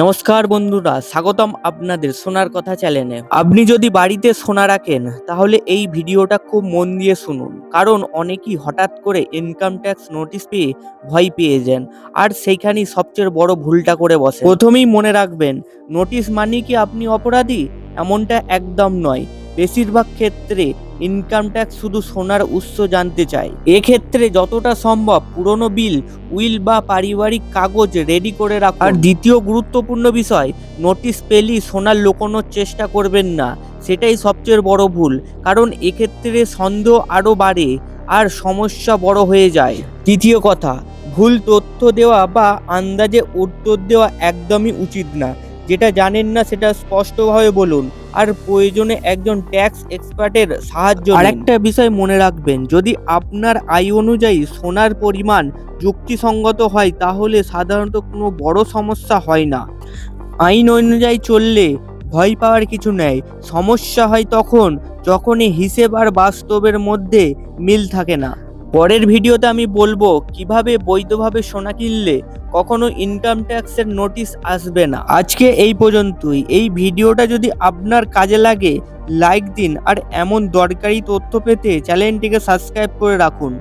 নমস্কার বন্ধুরা, স্বাগতম আপনাদের সোনার কথা চ্যানেলে। আপনি যদি বাড়িতে সোনা রাখেন তাহলে এই ভিডিওটা খুব মন দিয়ে শুনুন, কারণ অনেকেই হঠাৎ করে ইনকাম ট্যাক্স নোটিশ পেয়ে ভয় পেয়ে যান আর সেইখানেই সবচেয়ে বড় ভুলটা করে বসে। প্রথমেই মনে রাখবেন, নোটিশ মানে কি আপনি অপরাধী? এমনটা একদম নয়। বেশিরভাগ ক্ষেত্রে ইনকাম ট্যাক্স শুধু সোনার উৎস জানতে চায়। এক্ষেত্রে যতটা সম্ভব পুরনো বিল, উইল বা পারিবারিক কাগজ রেডি করে রাখুন। আর দ্বিতীয় গুরুত্বপূর্ণ বিষয়, নোটিশ পেলেই সোনা লুকোনোর চেষ্টা করবেন না। সেটাই সবচেয়ে বড় ভুল, কারণ এক্ষেত্রে সন্দেহ আরও বাড়ে আর সমস্যা বড় হয়ে যায়। তৃতীয় কথা, ভুল তথ্য দেওয়া বা আন্দাজে উত্তর দেওয়া একদমই উচিত না। যেটা জানেন না সেটা স্পষ্টভাবে বলুন, আর প্রয়োজনে একজন ট্যাক্স এক্সপার্টের সাহায্য নিন। আরেকটা বিষয় মনে রাখবেন, যদি আপনার আয় অনুযায়ী সোনার পরিমাণ যুক্তিসঙ্গত হয় তাহলে সাধারণত কোনো বড় সমস্যা হয় না। আইন অনুযায়ী চললে ভয় পাওয়ার কিছু নেই। সমস্যা হয় তখন যখনই হিসেব আর বাস্তবের মধ্যে মিল থাকে না। পরের ভিডিওতে আমি বলবো কিভাবে বৈধভাবে সোনা কিনলে কখনো ইনকাম ট্যাক্সের নোটিশ আসবে না। আজকে এই পর্যন্তই। এই ভিডিওটা যদি আপনার কাজে লাগে লাইক দিন, আর এমন দরকারি তথ্য পেতে চ্যানেলটিকে সাবস্ক্রাইব করে রাখুন।